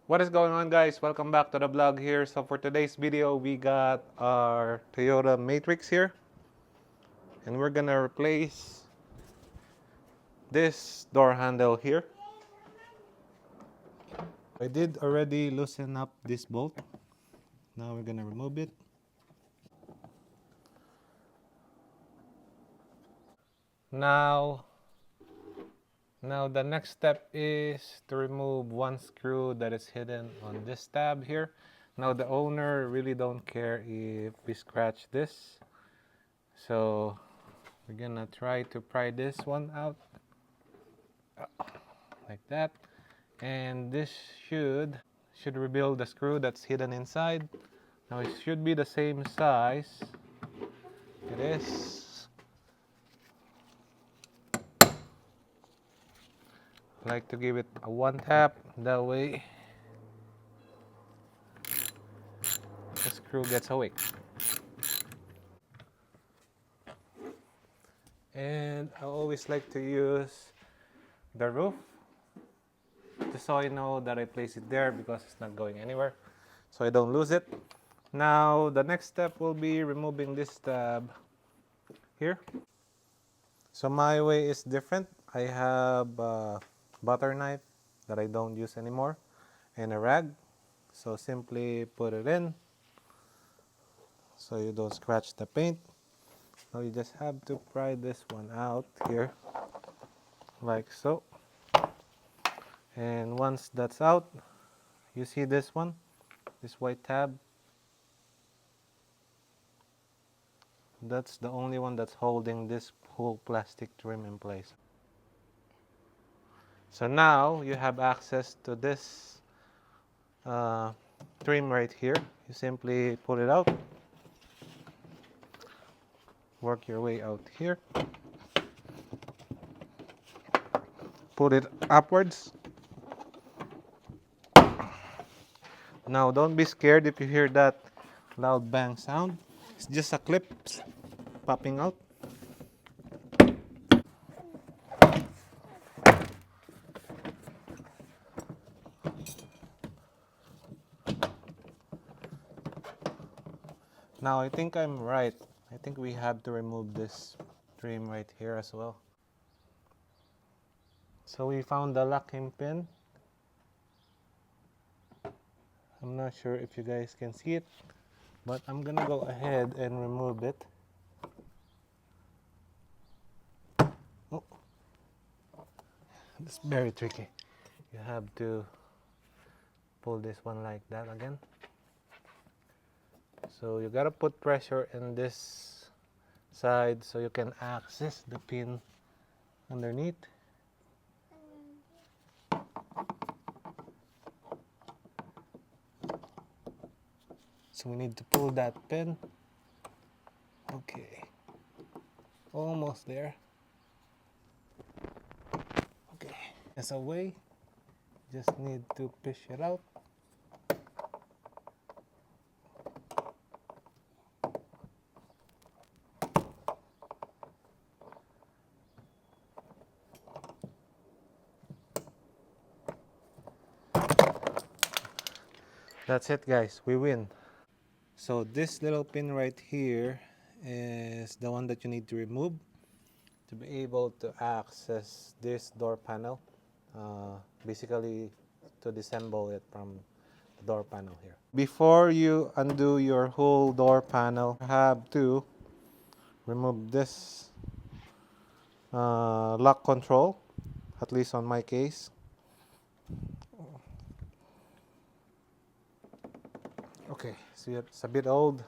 What is going on, guys? Welcome back to the vlog here. So for today's video, we got our Toyota Matrix here, and we're gonna replace this door handle here. I did already loosen up this bolt. Now we're gonna remove it. Now, now the next step is to remove one screw that is hidden on this tab here. Now the owner really don't care if we scratch this. So we're gonna try to pry this one out like that, and this should reveal the screw that's hidden inside. Now it should be the same size. It is. I like to give it a one tap, that way the screw gets awake. And I always like to use the roof just so I know that I place it there because it's not going anywhere, so I don't lose it. Now the next step will be removing this tab here. So my way is different. I have a butter knife that I don't use anymore and a rag. So simply put it in so you don't scratch the paint. Now you just have to pry this one out here like so. And once that's out, you see this one, this white tab. That's the only one that's holding this whole plastic trim in place. So now you have access to this trim right here. You simply pull it out, work your way out here, put it upwards. Now don't be scared if you hear that loud bang sound. It's just a clip popping out. Now I think I'm right. I think we have to remove this trim right here as well. So we found the locking pin. I'm not sure if you guys can see it, but I'm gonna go ahead and remove it. Oh, it's very tricky. You have to pull this one like that again. So you gotta put pressure in this side so you can access the pin underneath. So we need to pull that pin. Okay, almost there. Okay, that's away. Just need to push it out. That's it, guys, we win. So this little pin right here is the one that you need to remove to be able to access this door panel. Basically to disassemble it from the door panel here. Before you undo your whole door panel, you have to remove this lock control, at least on my case. Okay, so it's a bit old.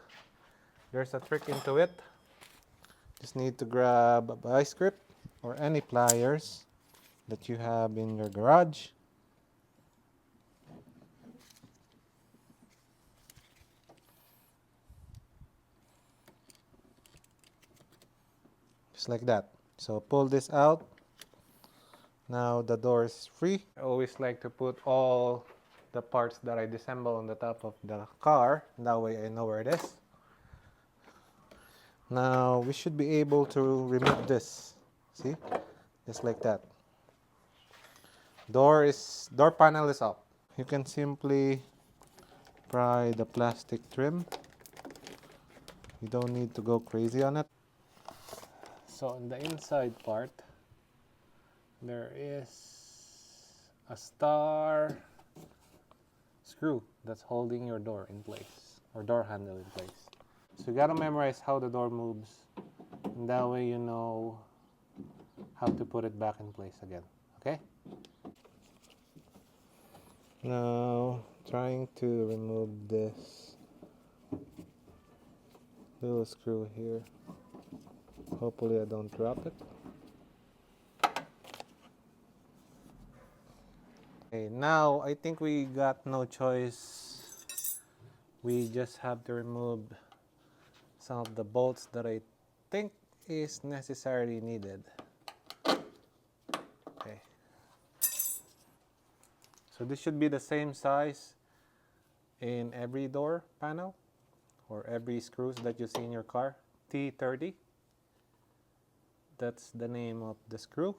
There's a trick into it. Just need to grab a vice grip or any pliers that you have in your garage. Just like that. So pull this out. Now the door is free. I always like to put all the parts that I disassemble on the top of the car. That way I know where it is. Now we should be able to remove this. See? Just like that. Door panel is up. you can simply pry the plastic trim. You don't need to go crazy on it. So on the inside part, there is a star screw that's holding your door in place, or door handle in place. So you gotta memorize how the door moves, and that way you know how to put it back in place again, okay? Now, trying to remove this little screw here. Hopefully I don't drop it. Okay, now I think we got no choice. We just have to remove some of the bolts that I think is necessarily needed. Okay. So this should be the same size in every door panel or every screws that you see in your car. T30. That's the name of the screw.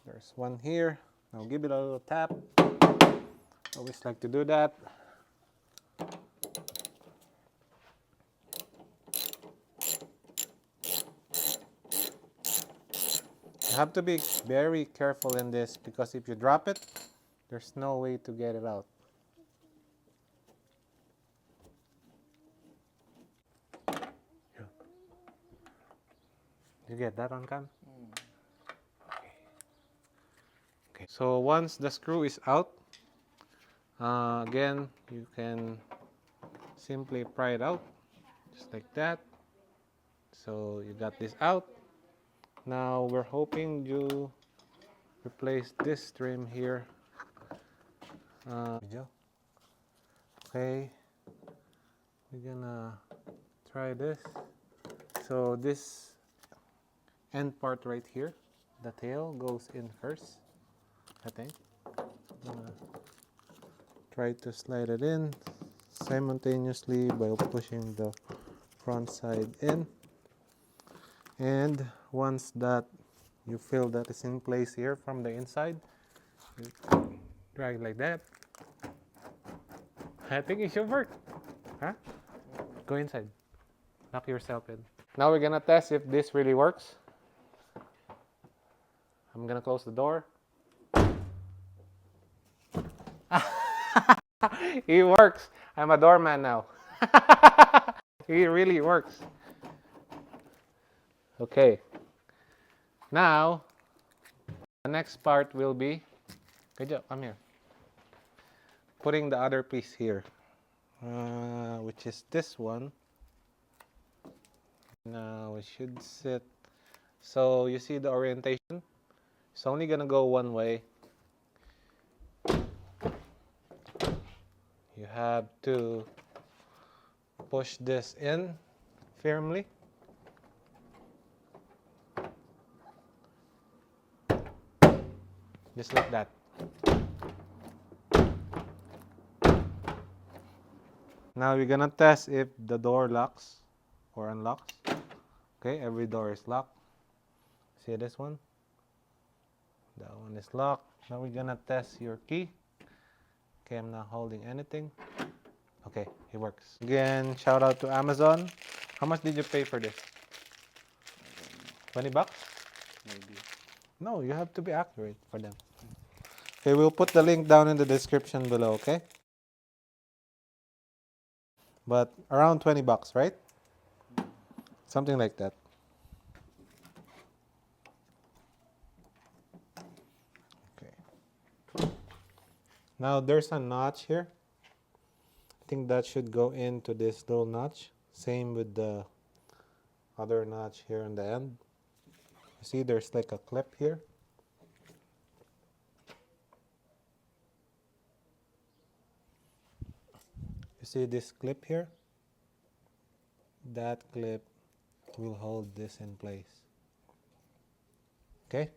There's one here. Now give it a little tap. Always like to do that. You have to be very careful in this because if you drop it, there's no way to get it out. You get that on cam? Okay. So once the screw is out, again, you can simply pry it out, just like that. So you got this out. Now we're hoping to replace this trim here. Okay, we're gonna try this. So this end part right here, the tail goes in first, I think. Try to slide it in simultaneously by pushing the front side in. And once that you feel that is in place here from the inside, you drag like that. I think it should work. Huh? Go inside. Lock yourself in. Now we're gonna test if this really works. I'm gonna close the door. It works. I'm a doorman now. It really works. Okay. Now, the next part will be, good job, come here. Putting the other piece here, which is this one. Now it should sit. So you see the orientation? It's only gonna go one way. You have to push this in firmly. Just like that. Now we're gonna test if the door locks or unlocks. Okay, every door is locked. See this one? That one is locked. Now we're gonna test your key. Okay, I'm not holding anything. Okay, it works. Again, shout out to Amazon. How much did you pay for this? 20 bucks? Maybe. No, you have to be accurate for them. Okay, we'll put the link down in the description below, okay? But around 20 bucks, right? Something like that. Okay. Now there's a notch here. I think that should go into this little notch. Same with the other notch here on the end. You see there's like a clip here. You see this clip here? That clip will hold this in place. Okay?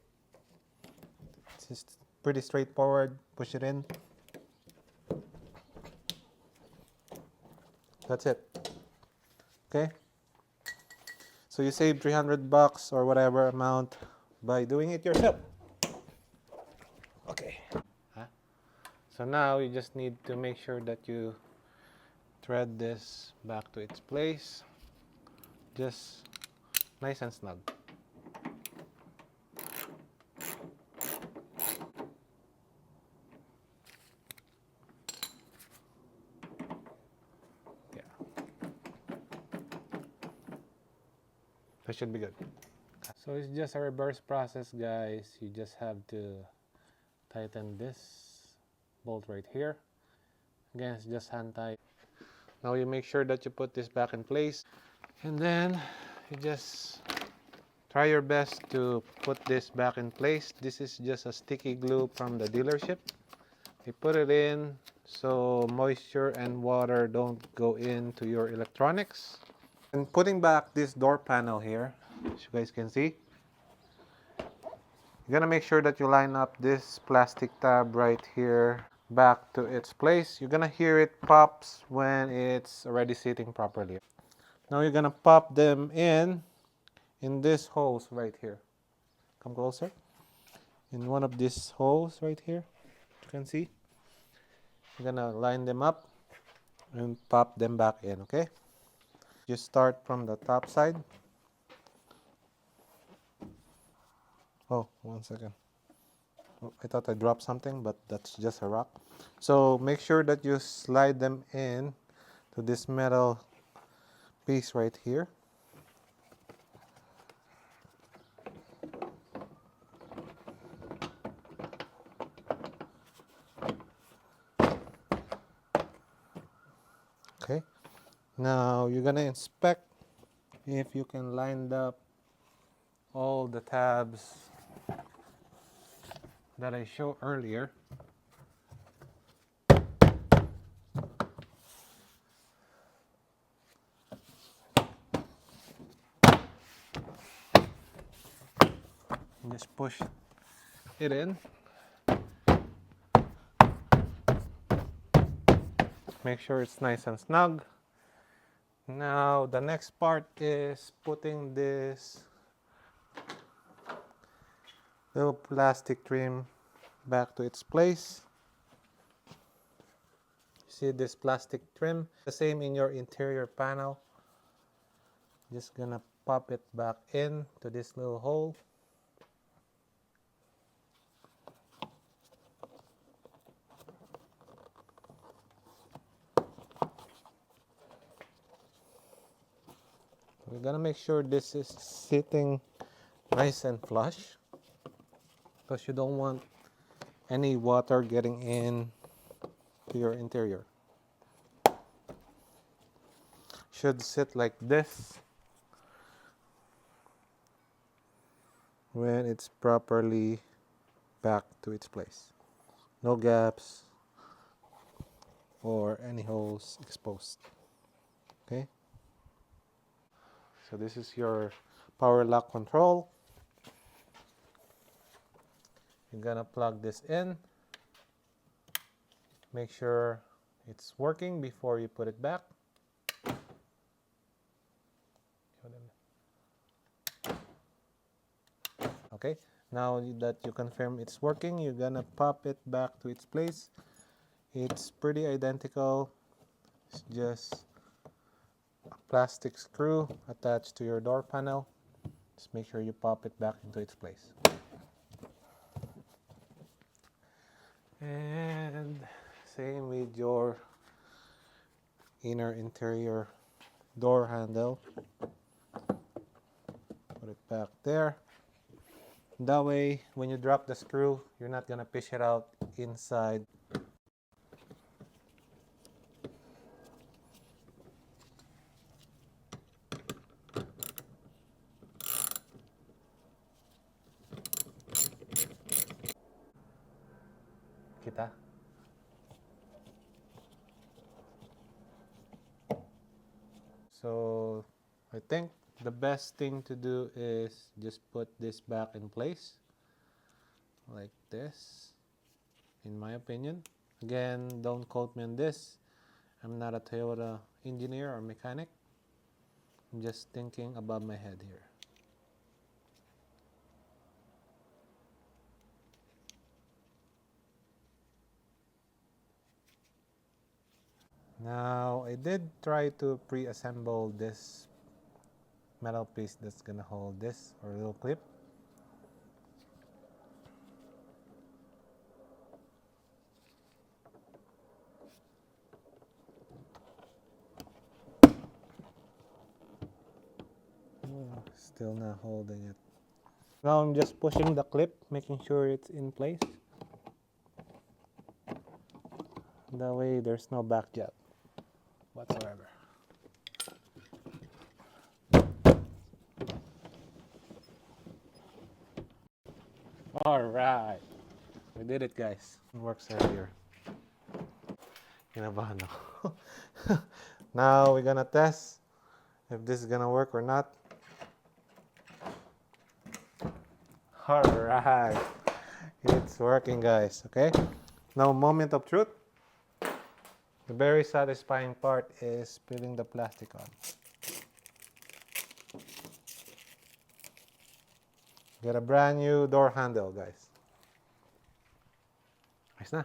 It's just pretty straightforward. Push it in. That's it. Okay? So you save 300 bucks or whatever amount by doing it yourself. Okay. Huh? So now you just need to make sure that you thread this back to its place, just nice and snug. Yeah, that should be good. So it's just a reverse process, guys. You just have to tighten this bolt right here. Again, it's just hand tight. Now you make sure that you put this back in place, and then you just try your best to put this back in place. This is just a sticky glue from the dealership. You put it in so moisture and water don't go into your electronics. And putting back this door panel here, as you guys can see, you're gonna make sure that you line up this plastic tab right here back to its place. You're gonna hear it pops when it's already sitting properly. Now you're gonna pop them in this holes right here. Come closer. In one of these holes right here, you can see. You're gonna line them up and pop them back in, okay? Just start from the top side. Oh, 1 second. Oh, I thought I dropped something, but that's just a rock. So make sure that you slide them in to this metal piece right here. Okay. Now you're gonna inspect if you can line up all the tabs that I showed earlier. Just push it in. Make sure it's nice and snug. Now the next part is putting this little plastic trim back to its place. See this plastic trim? The same in your interior panel. Just gonna pop it back in to this little hole. We're gonna make sure this is sitting nice and flush, because you don't want any water getting in to your interior. Should sit like this when it's properly back to its place. No gaps or any holes exposed. Okay? So this is your power lock control. You're gonna plug this in. Make sure it's working before you put it back. Okay, now that you confirm it's working, you're gonna pop it back to its place. It's pretty identical. It's just a plastic screw attached to your door panel. Just make sure you pop it back into its place. And same with your interior door handle. Put it back there. That way, when you drop the screw, you're not gonna push it out inside. Kita? So, I think the best thing to do is just put this back in place like this, in my opinion. Again, don't quote me on this. I'm not a Toyota engineer or mechanic. I'm just thinking above my head here. Now, I did try to pre-assemble this metal piece that's gonna hold this, or little clip. Still not holding it. Now I'm just pushing the clip, making sure it's in place. That way there's no back jab whatsoever. Alright, we did it, guys. It works earlier. Kinabahan ako. Now we're gonna test if this is gonna work or not. Alright, it's working, guys. Okay, now moment of truth. The very satisfying part is peeling the plastic on. Get a brand new door handle, guys. Nice na.